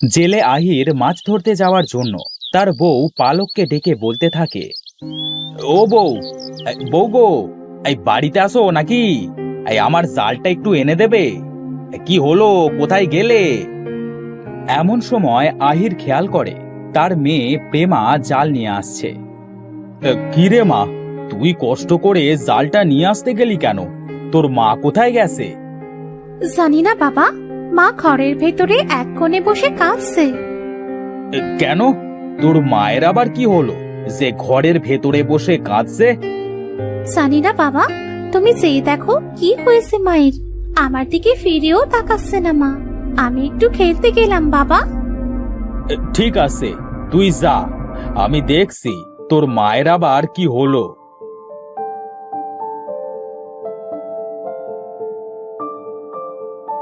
জেলে আহির মাছ ধরতে যাওয়ার জন্য তার বউ পালককে ডেকে বলতে থাকে, ও বউ, বউ গো, এই বাড়িতে আসো নাকি? এই আমার জালটা একটু এনে দেবে? কি হলো, কোথায় গেলে? এমন সময় আহির খেয়াল করে তার মেয়ে প্রেমা জাল নিয়ে আসছে। কি রে মা, তুই কষ্ট করে জালটা নিয়ে আসতে গেলি কেন? তোর মা কোথায় গেছে? জানি না বাবা, মা ঘরের ভেতরে এক কোণে বসে কাঁদছে। কেন, তোর মায়ের আবার কি হলো যে ঘরের ভেতরে বসে কাঁদছে? জানি না বাবা, তুমি যেই দেখো কি হয়েছে মায়ের। আমার দিকে ফিরেও তাকাচ্ছে না মা। আমি একটু খেলতে গেলাম বাবা। ঠিক আছে, তুই যা, আমি দেখছি তোর মায়ের আবার কি হলো।